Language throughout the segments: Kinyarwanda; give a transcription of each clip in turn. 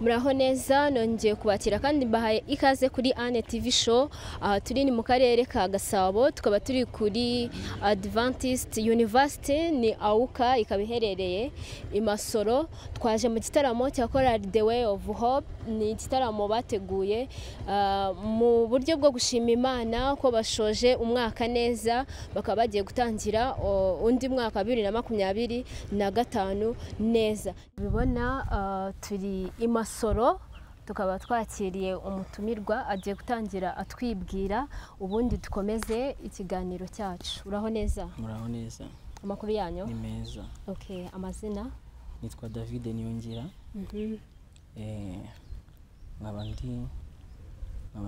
muraho neza nongeye kubakira kandi mbahaye ikaze kuri Ane TV show. Turi ni mu karere ka Gasabo, tukaba turi kuri Adventist University, ni AUKA, ikaba iherereye i Masoro. Twaje mu gitaramo cya Chorale The Way of Hope. Ni igitaramo bateguye mu buryo bwo gushima Imana ko bashoje umwaka neza, bakaba bagiye gutangira undi mwaka 2025 neza. Bibona turi i Masoro, tukaba twakiriye umutumirwa agiye gutangira atwibwira, ubundi dukomeze ikiganiro cyacu. Uraho neza? Muraho neza. Amakuru yanyu? Ni meza. Okay, amazina? Nitwa David Niyongira. Nkaba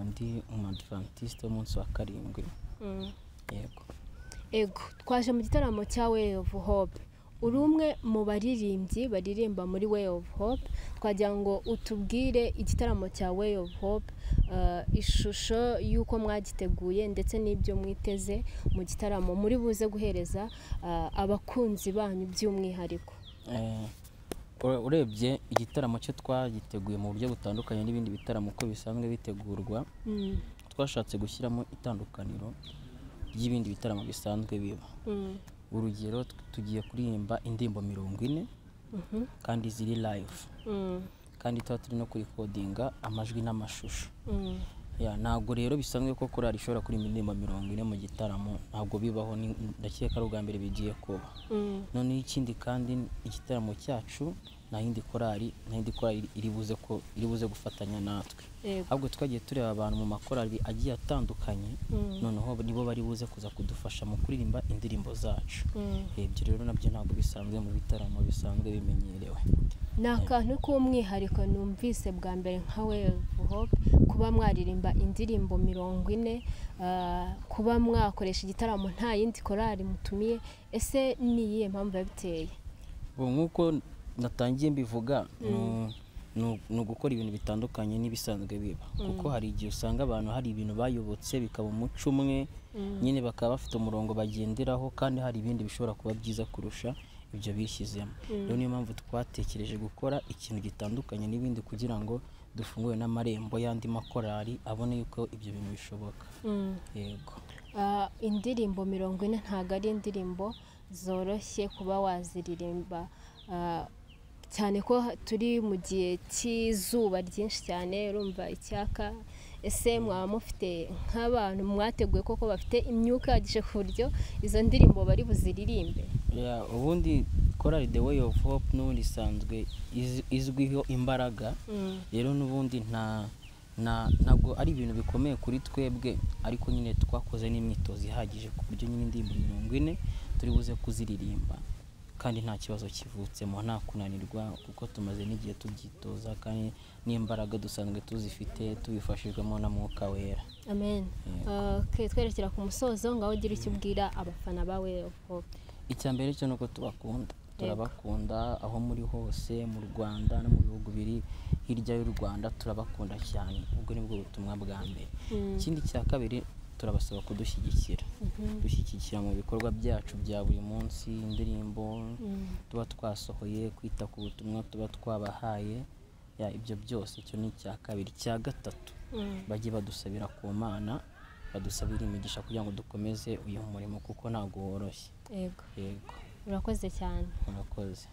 ndi umu-Adventiste w'umunsi wa karindwi. Ego, twaje mu gitaramo cya Way of Hope. Uri umwe mu baririmbyi baririmba muri Way of Hope. Twagira ngo utubwire igitaramo cya Way of Hope, ishusho y'uko mwagiteguye ndetse n'ibyo mwiteze mu gitaramo muri buze guhereza abakunzi banyu by'umwihariko. Urebye igitaramo cyo twagiteguye mu buryo butandukanye n'ibindi bitaramo uko bisanzwe bitegurwa. Twashatse gushyiramo itandukaniro ry'ibindi bitaramo bisanzwe biba. Urugero, tugiye kuririmba indirimbo 40 kandi ziri live, kandi turi no kurikodinga amajwi n'amashusho. Ntabwo rero bisanzwe ko korali ishobora kuririmba indirimbo 40 mu gitaramo, ntabwo bibaho. Ndakeka ari ubwa mbere bigiye kuba. None ikindi kandi igitaramo cyacu nta yindi korali iri buze gufatanya natwe, ahubwo twagiye tureba abantu mu makorali agiye atandukanye, noneho nibo bari buze kuza kudufasha mu kuririmba indirimbo zacu. Ibyo rero nabyo ntabwo bisanzwe mu bitaramo bisanzwe bimenyerewe. Ni akantu k'umwihariko numvise bwa mbere nka Way of Hope, kuba mwaririmba indirimbo 40, kuba mwakoresha igitaramo nta yindi korali mutumiye. Ese ni iyihe mpamvu yabiteye? Nk'uko natangiye mbivuga, ni ugukora ibintu bitandukanye n'ibisanzwe biba, kuko hari igihe usanga abantu hari ibintu bayobotse bikaba umuco umwe, nyine bakaba bafite umurongo bagenderaho, kandi hari ibindi bishobora kuba byiza kurusha ibyo bishyizemo. Rero niyo mpamvu twatekereje gukora ikintu gitandukanye n'ibindi, kugira ngo dufungure n'amarembo y'andi makorali abone yuko ibyo bintu bishoboka. Yego. Indirimbo 40 ntago ari indirimbo zoroshye kuba waziririmba, cyane ko turi mu gihe cy'izuba ryinshi cyane, urumva icyaka. Ese mwaba mufite nk'abantu mwateguye koko bafite imyuka yagije ku buryo izo ndirimbo bari buziririmbe? Ubundi Chorale The Way of Hope n'ubundi isanzwe izwiho imbaraga. Rero n'ubundi ntabwo ari ibintu bikomeye kuri twebwe, ariko nyine twakoze n'imyitozo ihagije ku buryo nyine indirimbo 40 turi buze kuziririmba kandi nta kibazo kivutsemo, nta kunanirwa, kuko tumaze n'igihe tubyitoza, kandi n'imbaraga dusanzwe tuzifite tubifashijwemo na Mwuka Wera. Amen. Twerekera ku musozo, ngaho ugira icyo ubwira abafana ba Way of Hope. Icyambere cyo nuko turabakunda aho muri hose mu Rwanda no mu bihugu biri hirya y'u Rwanda, turabakunda cyane. Ubwo nibwo butumwa bwa mbere. Ikindi cya kabiri, turabasaba kudushyigikira, dushyigikira mu bikorwa byacu bya buri munsi, indirimbo tuba twasohoye, kwita ku butumwa tuba twabahaye. Ibyo byose, icyo ni icya kabiri. Cya gatatu, bajye badusabira ku Mana, badusabira imigisha kugira ngo dukomeze uyu murimo, kuko ntabwo woroshye. Yego. Yego. Urakoze cyane. Urakoze.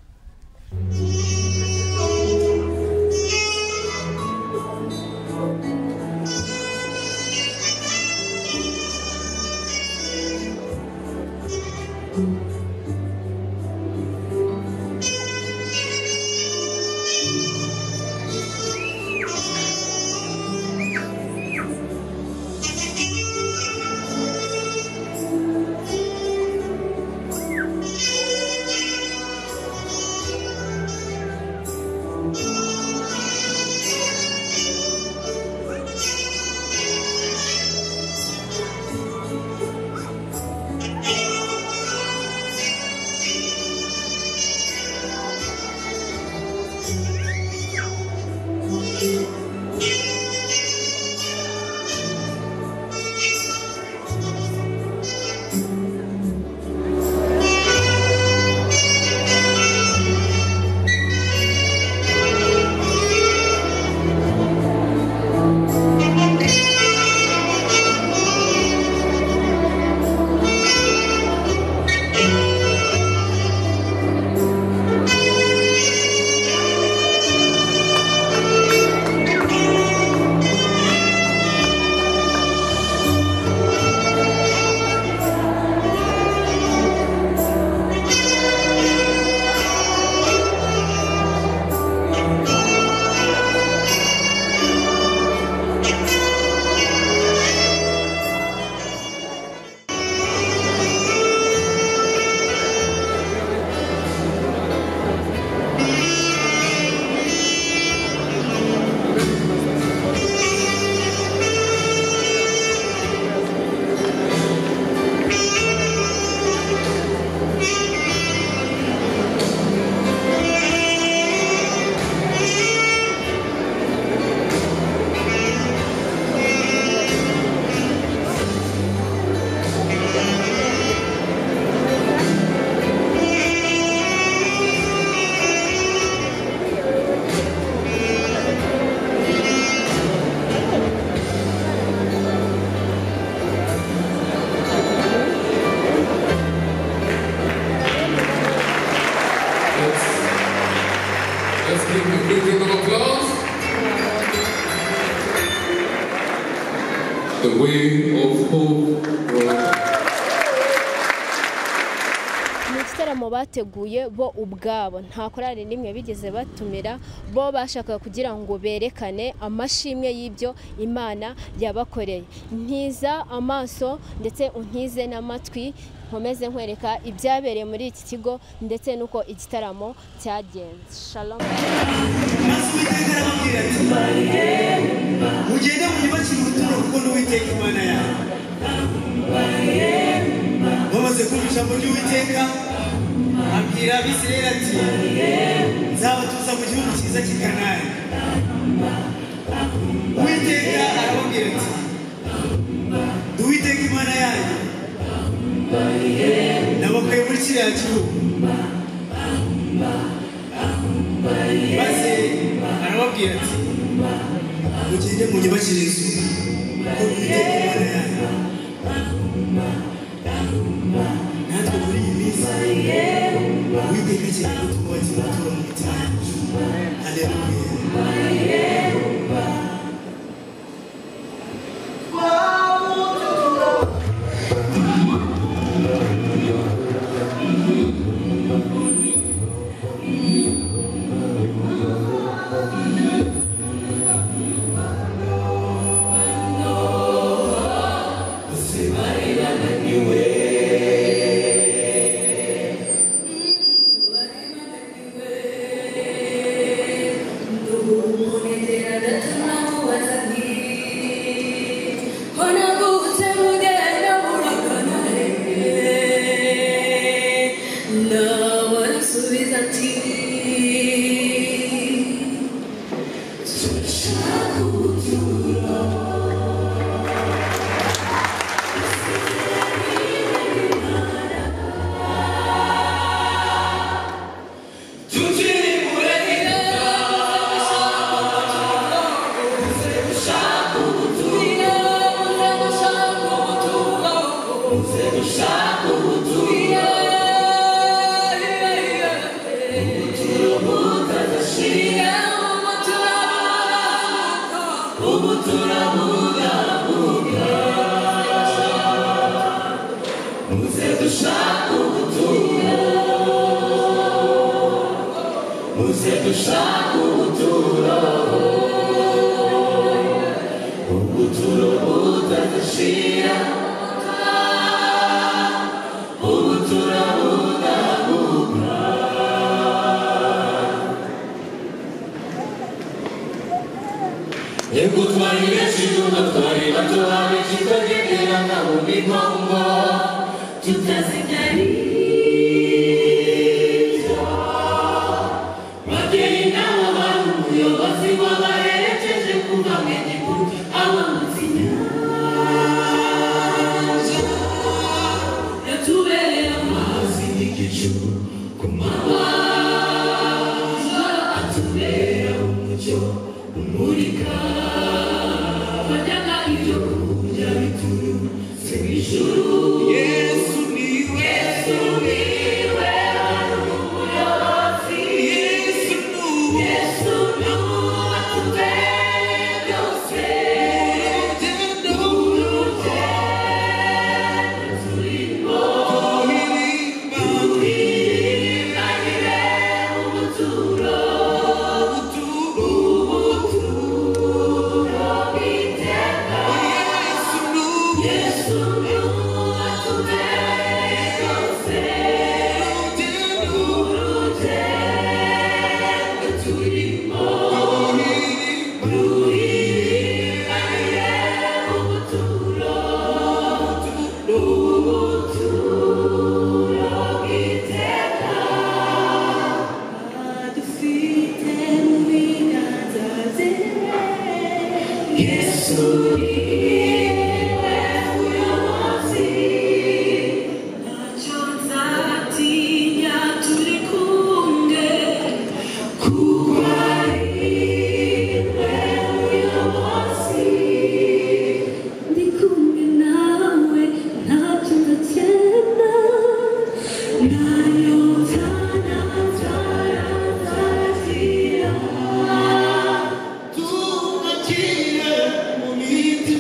The Way of Hope. Ni igitaramo bateguye bo ubwabo, nta korali nimwe bigeze batumira, bo bashaka kugira ngo berekane amashimwe y'ibyo Imana yabakoreye. Ntiza amaso ndetse untize n'amatwi, nkomeze nkwereka ibyabereye muri iki kigo ndetse nuko igitaramo cyagenze. Shalom. Mugende munyubakire ubuturo kuko n'Uwiteka Imana yawe. Bamaze kumva ijambo ry'Uwiteka, abwira Abisirayeli ati nzabatuza mu gihugu cyiza cy'i Kanani. Uwiteka arababwira ati ndi Uwiteka Imana yanyu, nabakuye muri kiriya gihugu. Maze arababwira ati mugende munyubakire inzu kuko Uwiteka Imana yanyu. Natwe muri iyi minsi Uwiteka akeneye ko twubakira ubuturo mu mitima yacu. Haleluya.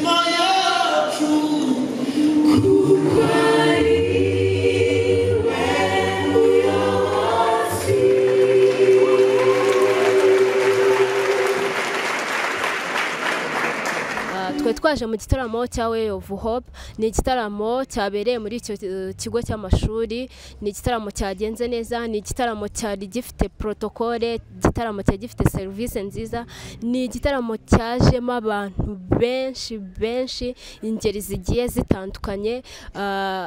Maya twe twaje mu gitaramo cya Way of Hope. Ni igitaramo cyabereye muri icyo kigo cy'amashuri, ni igitaramo cyagenze neza, ni igitaramo cyari gifite protocole, igitaramo cyari gifite service nziza, ni igitaramo cyajemo abantu benshi ingeri zigiye zitandukanye,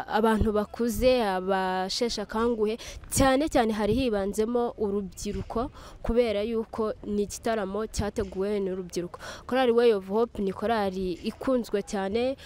abantu bakuze, abashesha kanguhe, cyane hari hibanzemo urubyiruko kubera yuko ni igitaramo cyateguwe n'urubyiruko. Korali Way of Hope ni korali ikunzwe cyane,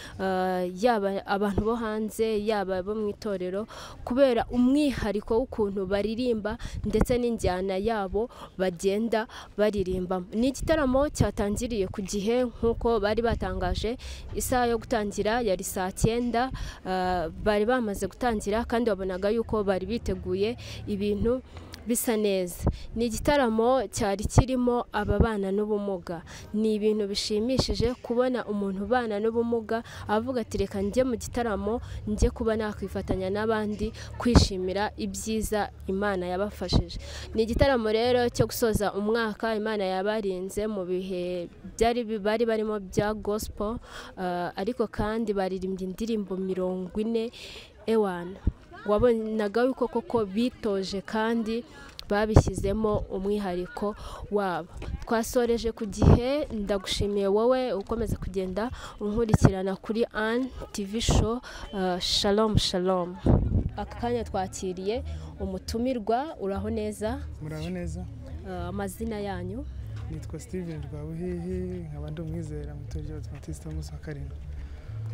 yaba abantu bo hanze yaba bo mu itorero, kubera umwihariko w'ukuntu baririmba ndetse n'injyana yabo bagenda baririmba. Ni igitaramo cyatangiriye ku gihe nk'uko bari batangaje. Isaha yo gutangira yari saa 9, bari bamaze gutangira kandi wabonaga yuko bari biteguye ibintu bisa neza. Ni igitaramo cyari kirimo ababana n'ubumuga. Ni ibintu bishimishije kubona umuntu ubana n'ubumuga avuga ati reka njye mu gitaramo njye kuba nakwifatanya n'abandi kwishimira ibyiza Imana yabafashije. Ni igitaramo rero cyo gusoza umwaka Imana yabarinze mu bihe bari barimo bya gospel, ariko kandi baririmbye indirimbo 40 ewana. Wabonaga yuko koko bitoje kandi babishyizemo umwihariko wabo. Twasoreje ku gihe. Ndagushimiye wowe ukomeza kugenda unkurikirana kuri Anne TV show. Shalom. Aka kanya twakiriye umutumirwa. Uraho neza? Muraho neza. Amazina yanyu? Nitwa Steven Rwabuhihi, nkaba ndi umwizera mu itorero ry'Abadiventiste b'umunsi wa karindwi.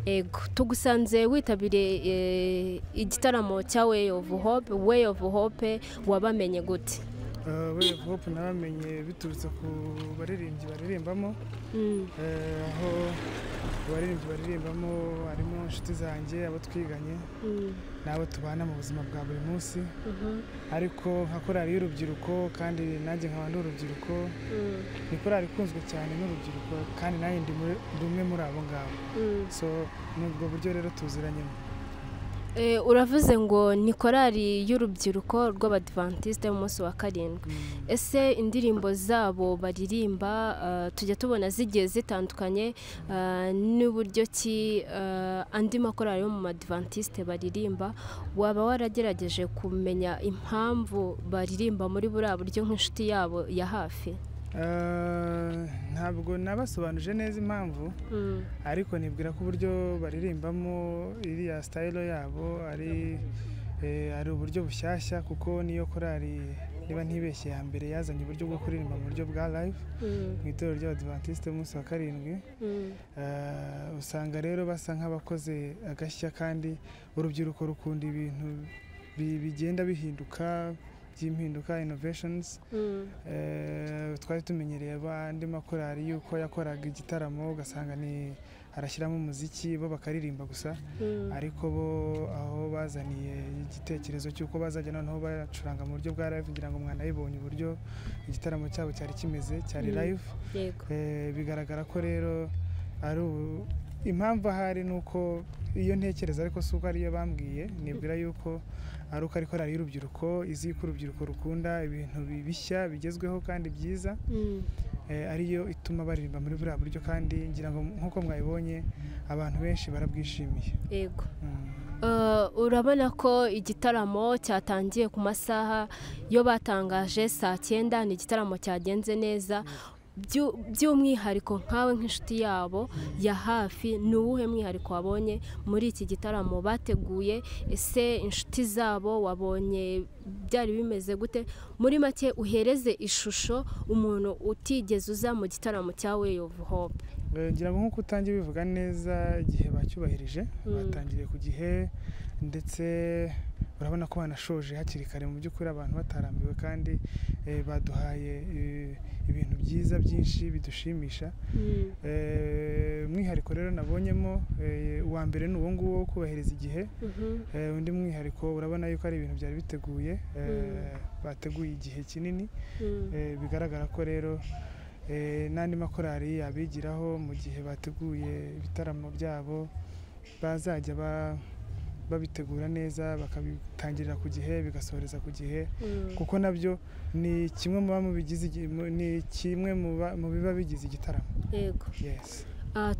Ego, tugusanze witabiriye igitaramo cya Way of Hope. Way of Hope wabamenye gute? Way of Hope nabamenye biturutse ku baririmbyi baririmbamo, aho abaririmbyi baririmbamo harimo inshuti zanjye, abo twiganye n'abo tubana mu buzima bwa buri munsi, ariko nka korali y'urubyiruko kandi nanjye nkaba ndi urubyiruko. Ni korali ikunzwe cyane n'urubyiruko kandi nanjye ndi umwe muri abo ngabo, so n'ubwo buryo rero tuziranyemo. Uravuze ngo ni korali y'urubyiruko rw'Abadiventiste b'umunsi wa karindwi. Ese indirimbo zabo baririmba tujya tubona zigiye zitandukanye n'uburyo ki andi makorali yo mu Badiventiste baririmba? Waba waragerageje kumenya impamvu baririmba muri buriya buryo nk'inshuti yabo ya hafi? Ntabwo nabasobanuje neza impamvu, ariko nibwira ko uburyo baririmbamo iriya style yabo ari uburyo bushyashya, kuko niyo korali niba ntibeshye ya mbere yazanye uburyo bwo kuririmba mu buryo bwa live mu itorero ry'Abadiventiste b'umunsi wa karindwi. Usanga rero basa nk'abakoze agashya, kandi urubyiruko rukunda ibintu bigenda bihinduka, by'impinduka, innovations. Twari tumenyereye abandi makorali yuko yakoraga igitaramo ugasanga ni arashyiramo umuziki bo bakaririmba gusa, ariko bo aho bazaniye igitekerezo cy'uko bazajya noneho bacuranga mu buryo bwa live, ngira ngo mwana yibonye uburyo igitaramo cyabo cyari kimeze, cyari live. Bigaragara ko rero ari impamvu ahari nuko iyo ntekereza, ariko si uko ariyo bambwiye. Nibwira yuko ari uko ari korali y'urubyiruko izi ko urubyiruko rukunda ibintu bishya bigezweho kandi byiza, ariyo ituma baririmba muri buriya buryo, kandi ngira ngo nk'uko mwabibonye abantu benshi barabwishimiye. Yego. Urabona ko igitaramo cyatangiye ku masaha yo batangaje saa 9. Ni igitaramo cyagenze neza. By'umwihariko nkawe nk'inshuti yabo ya hafi, ni uwuhe mwihariko wabonye muri iki gitaramo bateguye? Ese inshuti zabo wabonye byari bimeze gute? Muri make uhereze ishusho umuntu utigeze uza mu gitaramo cya Way of Hope. Ngira ngo nk'uko utangiye bivuga neza, igihe bacyubahirije batangiriye ku gihe, ndetse urabona ko banashoje hakiri kare, mu by'ukuri abantu batarambiwe, kandi baduhaye ibintu byiza byinshi bidushimisha. Umwihariko rero nabonyemo uwa mbere ni uwo nguwo wo kubahiriza igihe. Undi mwihariko urabona yuko ari ibintu byari biteguye, bateguye igihe kinini. Bigaragara ko rero n'andi makorali abigiraho mu gihe bateguye ibitaramo byabo bazajya babitegura neza, bakabitangirira ku gihe, bigasoreza ku gihe, kuko nabyo ni kimwe mu biba bigize igitaramo. Yego. Yes.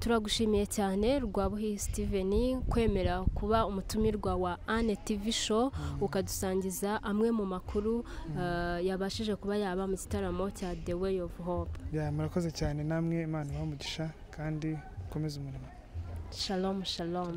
turagushimiye cyane Rwabuhi Steven kwemera kuba umutumirwa wa Anne TV show ukadusangiza amwe mu makuru yabashije kuba yaba mu gitaramo cya The Way of Hope. Murakoze cyane namwe, Imana ibamugisha kandi komeza umurimo. Shalom shalom.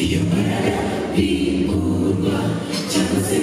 Iyo mbaraga bimburwa cyangwa se